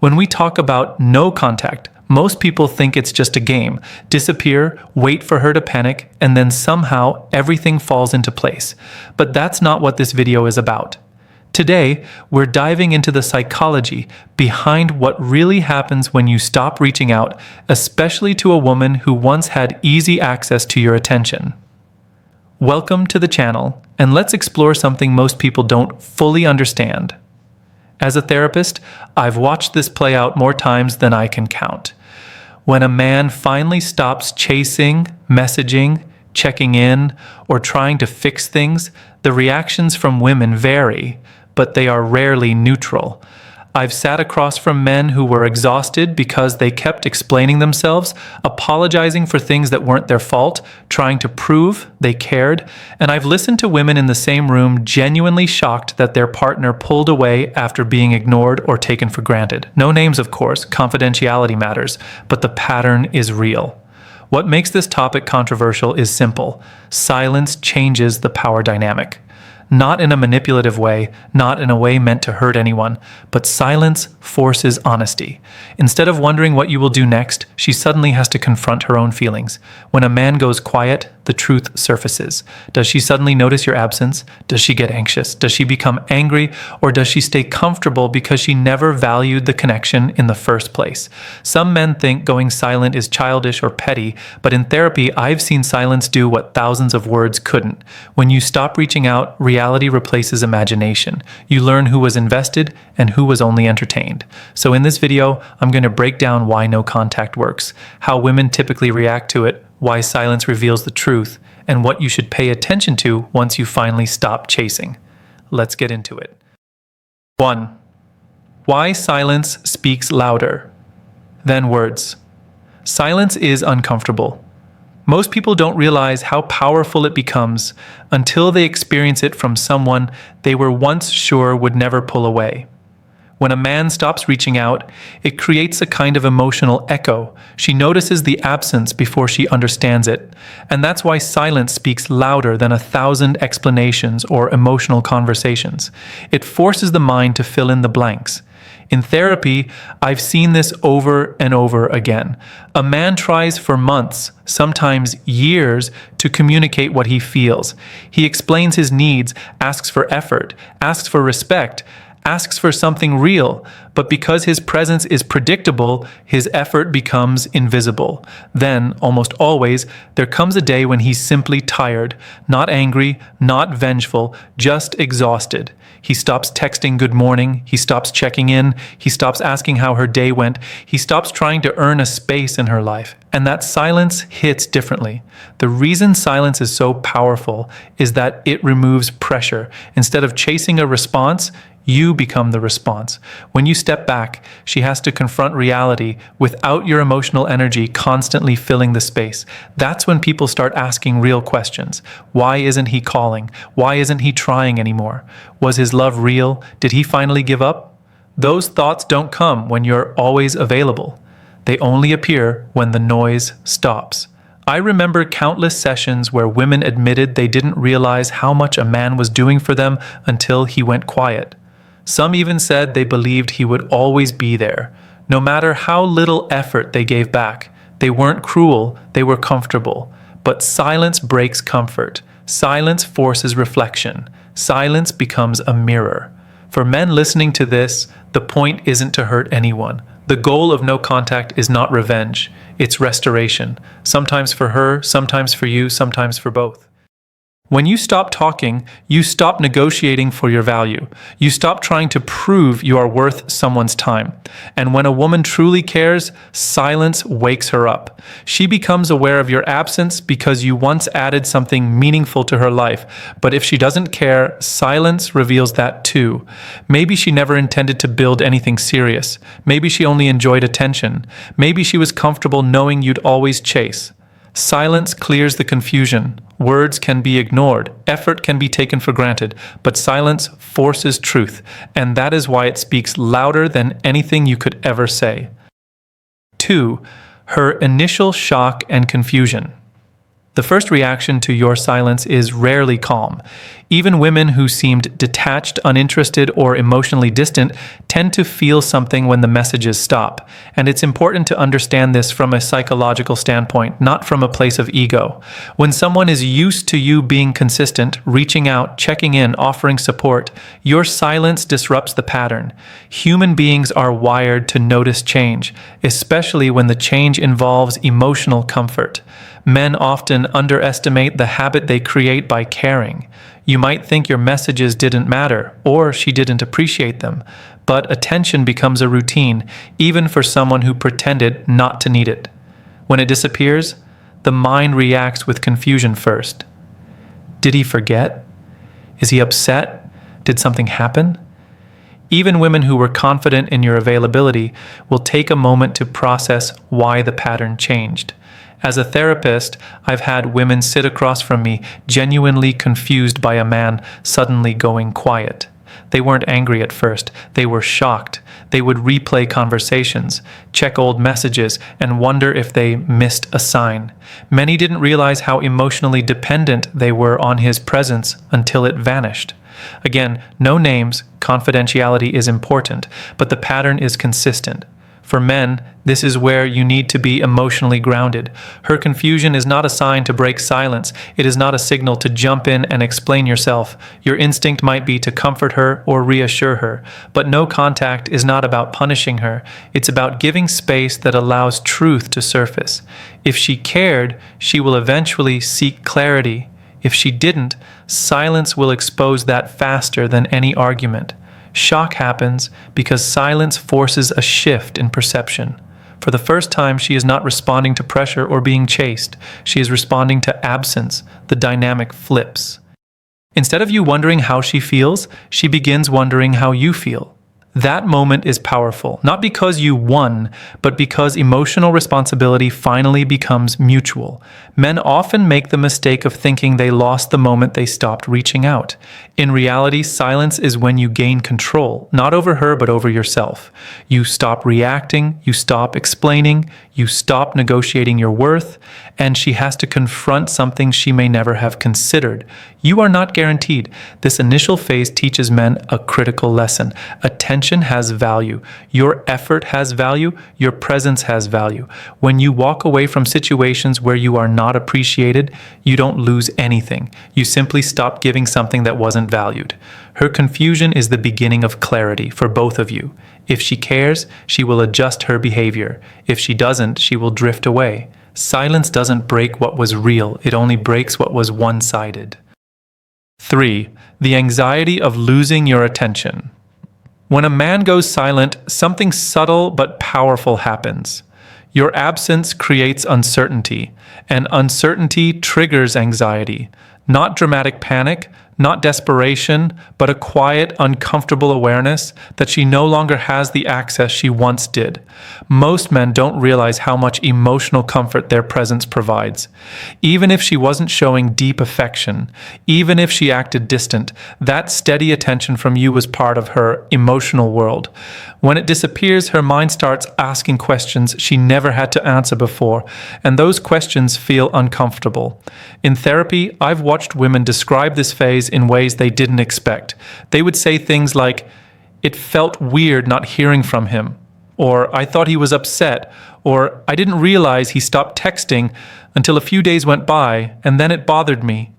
When we talk about no contact, most people think it's just a game. Disappear, wait for her to panic, and then somehow everything falls into place. But that's not what this video is about. Today, we're diving into the psychology behind what really happens when you stop reaching out, especially to a woman who once had easy access to your attention. Welcome to the channel, and let's explore something most people don't fully understand. As a therapist, I've watched this play out more times than I can count. When a man finally stops chasing, messaging, checking in, or trying to fix things, the reactions from women vary, but they are rarely neutral. I've sat across from men who were exhausted because they kept explaining themselves, apologizing for things that weren't their fault, trying to prove they cared, and I've listened to women in the same room genuinely shocked that their partner pulled away after being ignored or taken for granted. No names, of course, confidentiality matters, but the pattern is real. What makes this topic controversial is simple. Silence changes the power dynamic. Not in a manipulative way, not in a way meant to hurt anyone, but silence forces honesty. Instead of wondering what you will do next, she suddenly has to confront her own feelings. When a man goes quiet, the truth surfaces. Does she suddenly notice your absence? Does she get anxious? Does she become angry? Or does she stay comfortable because she never valued the connection in the first place? Some men think going silent is childish or petty, but in therapy, I've seen silence do what thousands of words couldn't. When you stop reaching out, reality replaces imagination. You learn who was invested and who was only entertained. So in this video, I'm going to break down why no contact works, how women typically react to it, why silence reveals the truth, and what you should pay attention to once you finally stop chasing. Let's get into it. 1. Why silence speaks louder than words. Silence is uncomfortable. Most people don't realize how powerful it becomes until they experience it from someone they were once sure would never pull away. When a man stops reaching out, it creates a kind of emotional echo. She notices the absence before she understands it. And that's why silence speaks louder than 1,000 explanations or emotional conversations. It forces the mind to fill in the blanks. In therapy, I've seen this over and over again. A man tries for months, sometimes years, to communicate what he feels. He explains his needs, asks for effort, asks for respect, asks for something real, but because his presence is predictable, his effort becomes invisible. Then, almost always, there comes a day when he's simply tired, not angry, not vengeful, just exhausted. He stops texting good morning, he stops checking in, he stops asking how her day went, he stops trying to earn a space in her life. And that silence hits differently. The reason silence is so powerful is that it removes pressure. Instead of chasing a response, you become the response. When you step back, she has to confront reality without your emotional energy constantly filling the space. That's when people start asking real questions. Why isn't he calling? Why isn't he trying anymore? Was his love real? Did he finally give up? Those thoughts don't come when you're always available. They only appear when the noise stops. I remember countless sessions where women admitted they didn't realize how much a man was doing for them until he went quiet. Some even said they believed he would always be there, no matter how little effort they gave back. They weren't cruel, they were comfortable. But silence breaks comfort. Silence forces reflection. Silence becomes a mirror. For men listening to this, the point isn't to hurt anyone. The goal of no contact is not revenge, it's restoration. Sometimes for her, sometimes for you, sometimes for both. When you stop talking, you stop negotiating for your value. You stop trying to prove you are worth someone's time. And when a woman truly cares, silence wakes her up. She becomes aware of your absence because you once added something meaningful to her life. But if she doesn't care, silence reveals that too. Maybe she never intended to build anything serious. Maybe she only enjoyed attention. Maybe she was comfortable knowing you'd always chase. Silence clears the confusion. Words can be ignored. Effort can be taken for granted. But silence forces truth. And that is why it speaks louder than anything you could ever say. 2. Her initial shock and confusion. The first reaction to your silence is rarely calm. Even women who seemed detached, uninterested, or emotionally distant tend to feel something when the messages stop. And it's important to understand this from a psychological standpoint, not from a place of ego. When someone is used to you being consistent, reaching out, checking in, offering support, your silence disrupts the pattern. Human beings are wired to notice change, especially when the change involves emotional comfort. Men often underestimate the habit they create by caring. You might think your messages didn't matter, or she didn't appreciate them, but attention becomes a routine, even for someone who pretended not to need it. When it disappears, the mind reacts with confusion first. Did he forget? Is he upset? Did something happen? Even women who were confident in your availability will take a moment to process why the pattern changed. As a therapist, I've had women sit across from me genuinely confused by a man suddenly going quiet. They weren't angry at first, they were shocked. They would replay conversations, check old messages, and wonder if they missed a sign. Many didn't realize how emotionally dependent they were on his presence until it vanished. Again, no names, confidentiality is important, but the pattern is consistent. For men, this is where you need to be emotionally grounded. Her confusion is not a sign to break silence. It is not a signal to jump in and explain yourself. Your instinct might be to comfort her or reassure her. But no contact is not about punishing her. It's about giving space that allows truth to surface. If she cared, she will eventually seek clarity. If she didn't, silence will expose that faster than any argument. Shock happens because silence forces a shift in perception. For the first time, she is not responding to pressure or being chased. She is responding to absence. The dynamic flips. Instead of you wondering how she feels, she begins wondering how you feel. That moment is powerful, not because you won, but because emotional responsibility finally becomes mutual. Men often make the mistake of thinking they lost the moment they stopped reaching out. In reality, silence is when you gain control, not over her, but over yourself. You stop reacting, you stop explaining, you stop negotiating your worth, and she has to confront something she may never have considered. You are not guaranteed. This initial phase teaches men a critical lesson. Attention has value. Your effort has value. Your presence has value. When you walk away from situations where you are not appreciated, you don't lose anything. You simply stop giving something that wasn't valued. Her confusion is the beginning of clarity for both of you. If she cares, she will adjust her behavior. If she doesn't, she will drift away. Silence doesn't break what was real. It only breaks what was one-sided. 3. The anxiety of losing your attention. When a man goes silent, something subtle but powerful happens. Your absence creates uncertainty, and uncertainty triggers anxiety. Not dramatic panic, not desperation, but a quiet, uncomfortable awareness that she no longer has the access she once did. Most men don't realize how much emotional comfort their presence provides. Even if she wasn't showing deep affection, even if she acted distant, that steady attention from you was part of her emotional world. When it disappears, her mind starts asking questions she never had to answer before, and those questions feel uncomfortable. In therapy, I've watched women describe this phase in ways they didn't expect. They would say things like, "It felt weird not hearing from him," or "I thought he was upset," or "I didn't realize he stopped texting until a few days went by, and then it bothered me."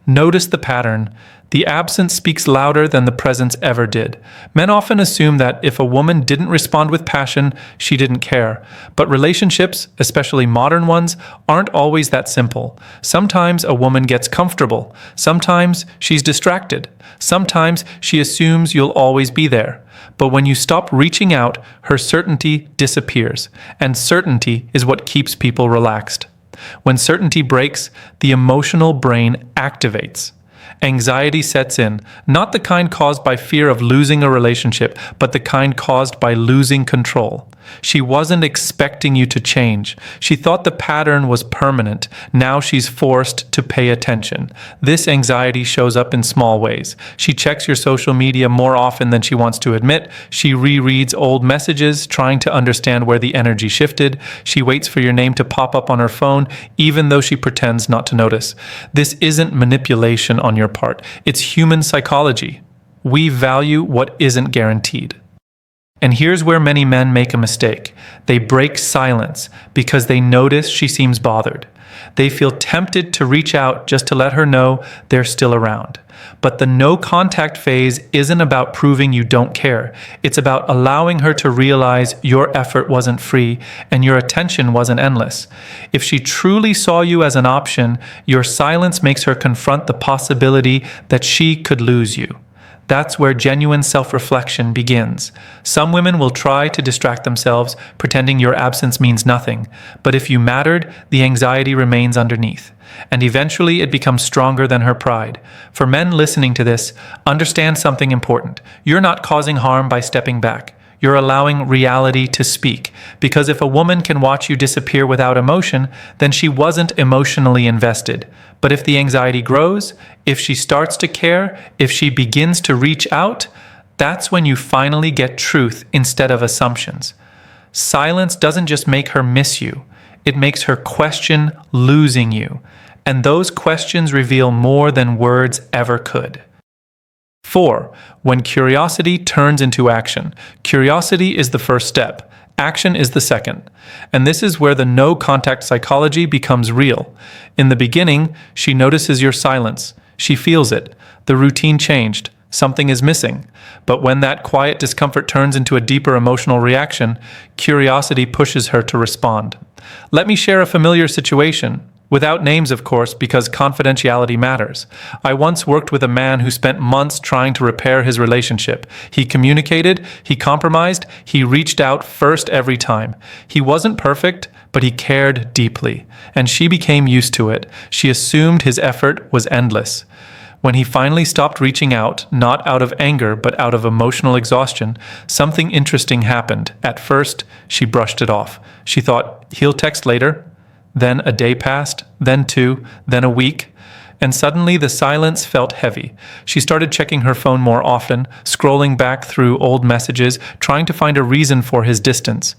Notice the pattern. The absence speaks louder than the presence ever did. Men often assume that if a woman didn't respond with passion, she didn't care. But relationships, especially modern ones, aren't always that simple. Sometimes a woman gets comfortable. Sometimes she's distracted. Sometimes she assumes you'll always be there. But when you stop reaching out, her certainty disappears. And certainty is what keeps people relaxed. When certainty breaks, the emotional brain activates. Anxiety sets in, not the kind caused by fear of losing a relationship, but the kind caused by losing control. She wasn't expecting you to change. She thought the pattern was permanent. Now she's forced to pay attention. This anxiety shows up in small ways. She checks your social media more often than she wants to admit. She rereads old messages, trying to understand where the energy shifted. She waits for your name to pop up on her phone, even though she pretends not to notice. This isn't manipulation on your part. It's human psychology. We value what isn't guaranteed. And here's where many men make a mistake. They break silence because they notice she seems bothered. They feel tempted to reach out just to let her know they're still around. But the no contact phase isn't about proving you don't care. It's about allowing her to realize your effort wasn't free and your attention wasn't endless. If she truly saw you as an option, your silence makes her confront the possibility that she could lose you. That's where genuine self-reflection begins. Some women will try to distract themselves, pretending your absence means nothing. But if you mattered, the anxiety remains underneath. And eventually it becomes stronger than her pride. For men listening to this, understand something important. You're not causing harm by stepping back. You're allowing reality to speak. Because if a woman can watch you disappear without emotion, then she wasn't emotionally invested. But if the anxiety grows, if she starts to care, if she begins to reach out, that's when you finally get truth instead of assumptions. Silence doesn't just make her miss you. It makes her question losing you. And those questions reveal more than words ever could. 4. When curiosity turns into action. Curiosity is the first step. Action is the second. And this is where the no contact psychology becomes real. In the beginning, she notices your silence. She feels it. The routine changed. Something is missing. But when that quiet discomfort turns into a deeper emotional reaction, curiosity pushes her to respond. Let me share a familiar situation. Without names, of course, because confidentiality matters. I once worked with a man who spent months trying to repair his relationship. He communicated, he compromised, he reached out first every time. He wasn't perfect, but he cared deeply. And she became used to it. She assumed his effort was endless. When he finally stopped reaching out, not out of anger, but out of emotional exhaustion, something interesting happened. At first, she brushed it off. She thought, he'll text later. Then a day passed, then 2, then a week, and suddenly the silence felt heavy. She started checking her phone more often, scrolling back through old messages, trying to find a reason for his distance.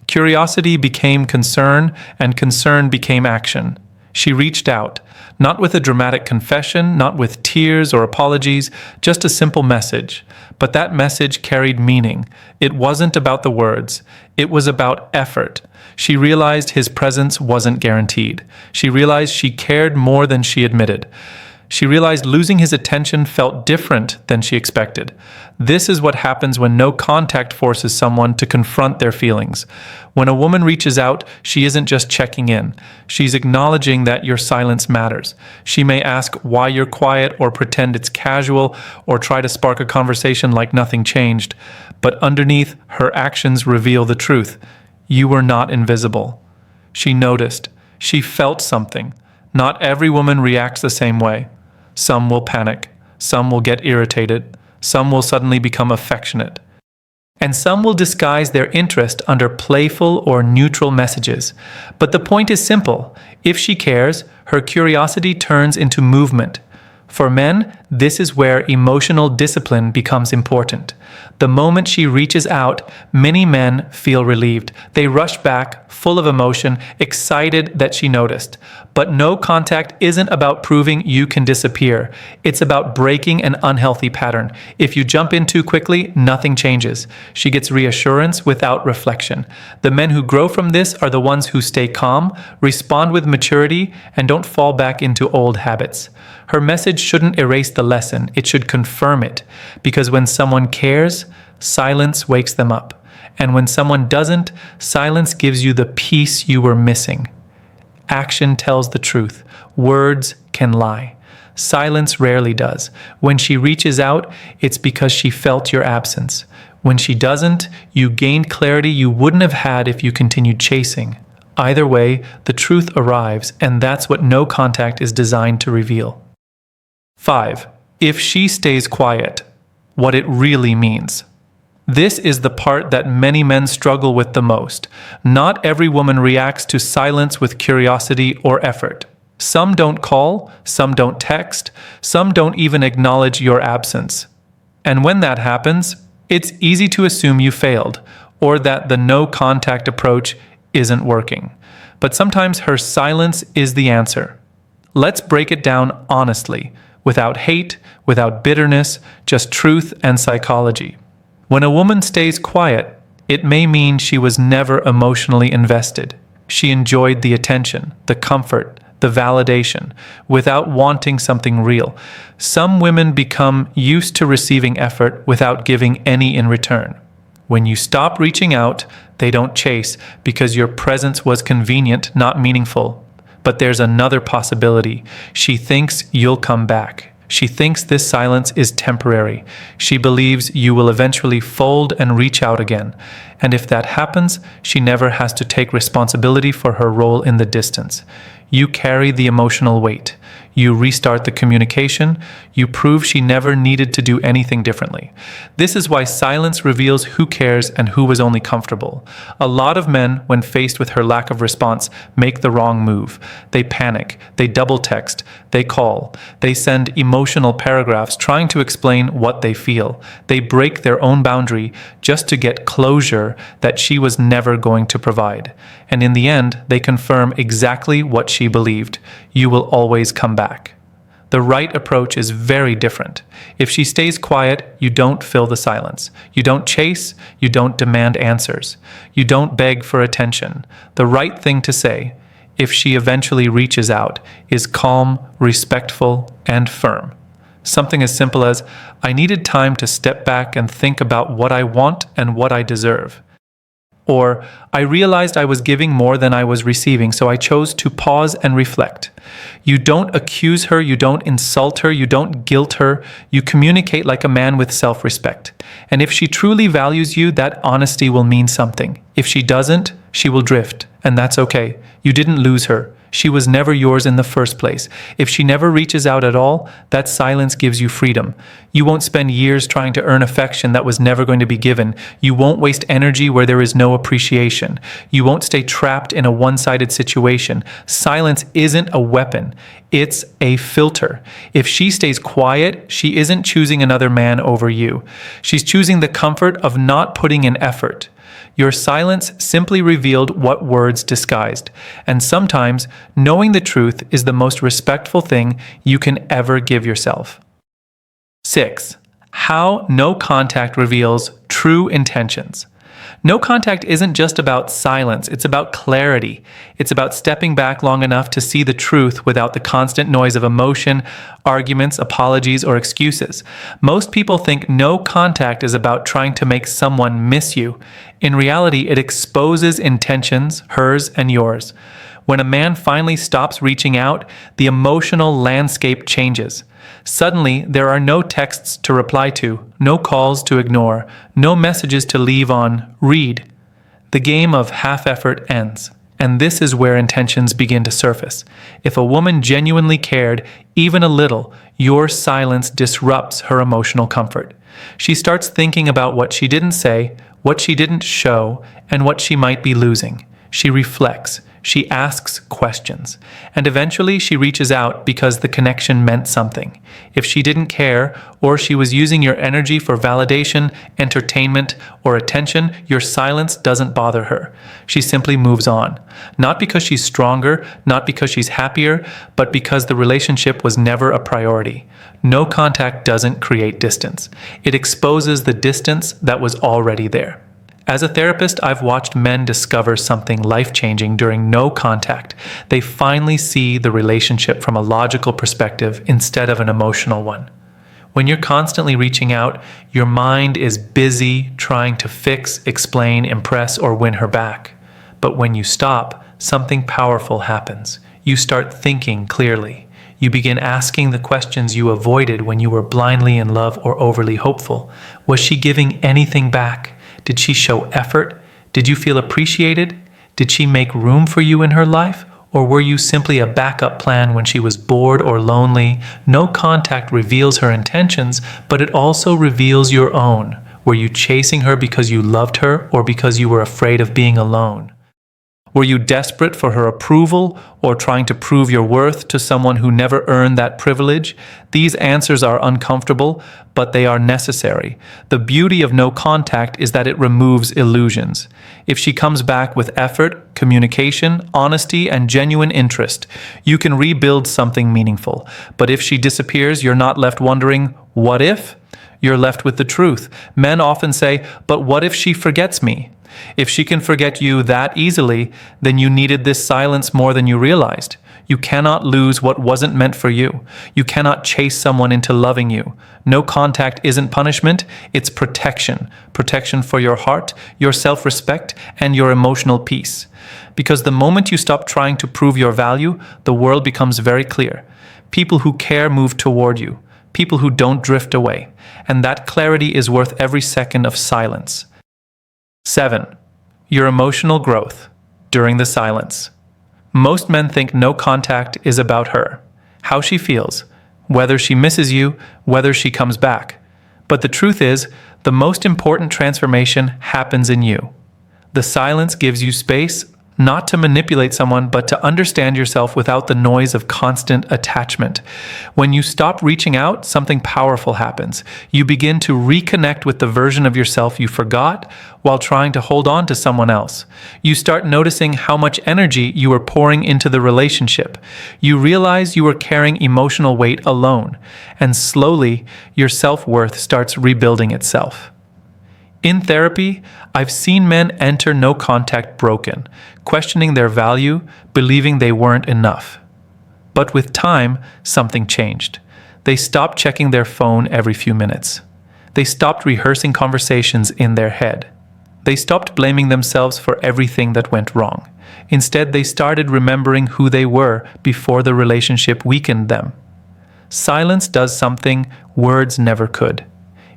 Curiosity became concern, and concern became action. She reached out, not with a dramatic confession, not with tears or apologies, just a simple message. But that message carried meaning. It wasn't about the words. It was about effort. She realized his presence wasn't guaranteed. She realized she cared more than she admitted. She realized losing his attention felt different than she expected. This is what happens when no contact forces someone to confront their feelings. When a woman reaches out, she isn't just checking in. She's acknowledging that your silence matters. She may ask why you're quiet or pretend it's casual or try to spark a conversation like nothing changed. But underneath, her actions reveal the truth. You were not invisible. She noticed. She felt something. Not every woman reacts the same way. Some will panic. Some will get irritated. Some will suddenly become affectionate. And some will disguise their interest under playful or neutral messages. But the point is simple. If she cares, her curiosity turns into movement. For men, this is where emotional discipline becomes important. The moment she reaches out, many men feel relieved. They rush back, full of emotion, excited that she noticed. But no contact isn't about proving you can disappear. It's about breaking an unhealthy pattern. If you jump in too quickly, nothing changes. She gets reassurance without reflection. The men who grow from this are the ones who stay calm, respond with maturity, and don't fall back into old habits. Her message shouldn't erase the lesson, it should confirm it. Because when someone cares, silence wakes them up. And when someone doesn't, silence gives you the peace you were missing. Action tells the truth. Words can lie. Silence rarely does. When she reaches out, it's because she felt your absence. When she doesn't, you gained clarity you wouldn't have had if you continued chasing. Either way, the truth arrives, and that's what no contact is designed to reveal. 5. If she stays quiet, what it really means. This is the part that many men struggle with the most. Not every woman reacts to silence with curiosity or effort. Some don't call, some don't text, some don't even acknowledge your absence. And when that happens, it's easy to assume you failed, or that the no contact approach isn't working. But sometimes her silence is the answer. Let's break it down honestly, without hate, without bitterness, just truth and psychology. When a woman stays quiet, it may mean she was never emotionally invested. She enjoyed the attention, the comfort, the validation, without wanting something real. Some women become used to receiving effort without giving any in return. When you stop reaching out, they don't chase because your presence was convenient, not meaningful. But there's another possibility. She thinks you'll come back. She thinks this silence is temporary. She believes you will eventually fold and reach out again. And if that happens, she never has to take responsibility for her role in the distance. You carry the emotional weight. You restart the communication. You prove she never needed to do anything differently. This is why silence reveals who cares and who was only comfortable. A lot of men, when faced with her lack of response, make the wrong move. They panic. They double text. They call. They send emotional paragraphs trying to explain what they feel. They break their own boundary just to get closure that she was never going to provide. And in the end, they confirm exactly what she believed. You will always come back. The right approach is very different. If she stays quiet, you don't fill the silence. You don't chase. You don't demand answers. You don't beg for attention. The right thing to say, if she eventually reaches out, is calm, respectful, and firm. Something as simple as, I needed time to step back and think about what I want and what I deserve. Or, I realized I was giving more than I was receiving, so I chose to pause and reflect. You don't accuse her, you don't insult her, you don't guilt her. You communicate like a man with self-respect. And if she truly values you, that honesty will mean something. If she doesn't, she will drift, and that's okay. You didn't lose her. She was never yours in the first place. If she never reaches out at all, that silence gives you freedom. You won't spend years trying to earn affection that was never going to be given. You won't waste energy where there is no appreciation. You won't stay trapped in a one-sided situation. Silence isn't a weapon. It's a filter. If she stays quiet, she isn't choosing another man over you. She's choosing the comfort of not putting in effort. Your silence simply revealed what words disguised. And sometimes, knowing the truth is the most respectful thing you can ever give yourself. 6. How no contact reveals true intentions. No contact isn't just about silence, it's about clarity. It's about stepping back long enough to see the truth without the constant noise of emotion, arguments, apologies, or excuses. Most people think no contact is about trying to make someone miss you. In reality, it exposes intentions, hers and yours. When a man finally stops reaching out, the emotional landscape changes. Suddenly, there are no texts to reply to, no calls to ignore, no messages to leave on read. The game of half-effort ends, and this is where intentions begin to surface. If a woman genuinely cared, even a little, your silence disrupts her emotional comfort. She starts thinking about what she didn't say, what she didn't show, and what she might be losing. She reflects. She asks questions, and eventually she reaches out because the connection meant something. If she didn't care, or she was using your energy for validation, entertainment, or attention, your silence doesn't bother her. She simply moves on. Not because she's stronger, not because she's happier, but because the relationship was never a priority. No contact doesn't create distance. It exposes the distance that was already there. As a therapist, I've watched men discover something life-changing during no contact. They finally see the relationship from a logical perspective instead of an emotional one. When you're constantly reaching out, your mind is busy trying to fix, explain, impress, or win her back. But when you stop, something powerful happens. You start thinking clearly. You begin asking the questions you avoided when you were blindly in love or overly hopeful. Was she giving anything back? Did she show effort? Did you feel appreciated? Did she make room for you in her life? Or were you simply a backup plan when she was bored or lonely? No contact reveals her intentions, but it also reveals your own. Were you chasing her because you loved her or because you were afraid of being alone? Were you desperate for her approval or trying to prove your worth to someone who never earned that privilege? These answers are uncomfortable, but they are necessary. The beauty of no contact is that it removes illusions. If she comes back with effort, communication, honesty, and genuine interest, you can rebuild something meaningful. But if she disappears, you're not left wondering, what if? You're left with the truth. Men often say, but what if she forgets me? If she can forget you that easily, then you needed this silence more than you realized. You cannot lose what wasn't meant for you. You cannot chase someone into loving you. No contact isn't punishment, it's protection. Protection for your heart, your self-respect, and your emotional peace. Because the moment you stop trying to prove your value, the world becomes very clear. People who care move toward you. People who don't drift away. And that clarity is worth every second of silence. 7. Your emotional growth during the silence. Most men think no contact is about her, how she feels, whether she misses you, whether she comes back. But the truth is, the most important transformation happens in you. The silence gives you space, not to manipulate someone, but to understand yourself without the noise of constant attachment. When you stop reaching out, something powerful happens. You begin to reconnect with the version of yourself you forgot while trying to hold on to someone else. You start noticing how much energy you are pouring into the relationship. You realize you are carrying emotional weight alone, and slowly your self-worth starts rebuilding itself. In therapy, I've seen men enter no contact broken, questioning their value, believing they weren't enough. But with time, something changed. They stopped checking their phone every few minutes. They stopped rehearsing conversations in their head. They stopped blaming themselves for everything that went wrong. Instead, they started remembering who they were before the relationship weakened them. Silence does something words never could.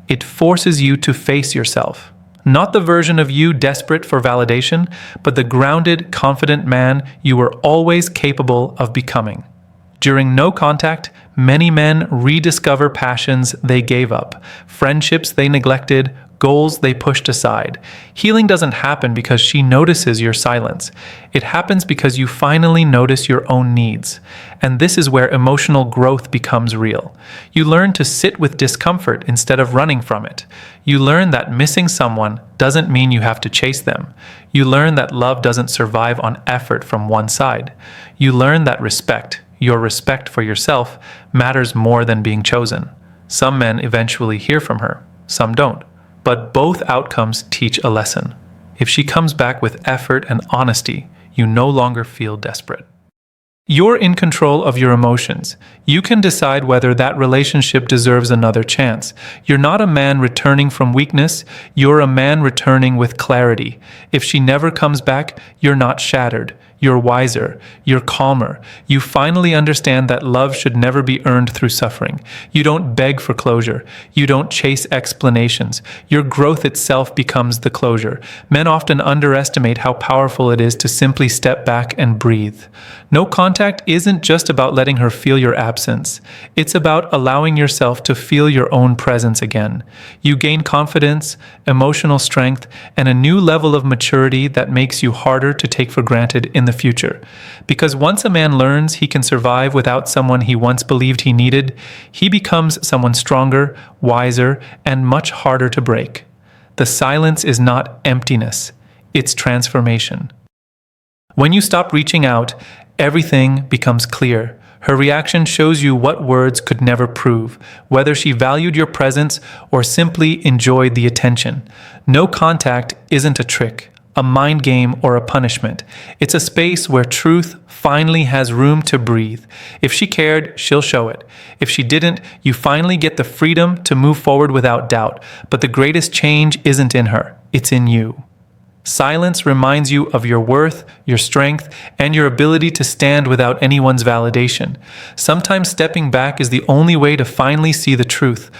It forces you to face yourself. Not the version of you desperate for validation, but the grounded, confident man you were always capable of becoming. During no contact, many men rediscover passions they gave up, friendships they neglected, goals they pushed aside. Healing doesn't happen because she notices your silence. It happens because you finally notice your own needs. And this is where emotional growth becomes real. You learn to sit with discomfort instead of running from it. You learn that missing someone doesn't mean you have to chase them. You learn that love doesn't survive on effort from one side. You learn that respect, your respect for yourself, matters more than being chosen. Some men eventually hear from her, some don't. But both outcomes teach a lesson. If she comes back with effort and honesty, you no longer feel desperate. You're in control of your emotions. You can decide whether that relationship deserves another chance. You're not a man returning from weakness, you're a man returning with clarity. If she never comes back, you're not shattered. You're wiser. You're calmer. You finally understand that love should never be earned through suffering. You don't beg for closure. You don't chase explanations. Your growth itself becomes the closure. Men often underestimate how powerful it is to simply step back and breathe. No contact isn't just about letting her feel your absence. It's about allowing yourself to feel your own presence again. You gain confidence, emotional strength, and a new level of maturity that makes you harder to take for granted in the future. Because once a man learns he can survive without someone he once believed he needed, he becomes someone stronger, wiser, and much harder to break. The silence is not emptiness, it's transformation. When you stop reaching out, everything becomes clear. Her reaction shows you what words could never prove, whether she valued your presence or simply enjoyed the attention. No contact isn't a trick, a mind game, or a punishment. It's a space where truth finally has room to breathe. If she cared, she'll show it. If she didn't, you finally get the freedom to move forward without doubt. But the greatest change isn't in her, it's in you. Silence reminds you of your worth, your strength, and your ability to stand without anyone's validation. Sometimes stepping back is the only way to finally see the truth.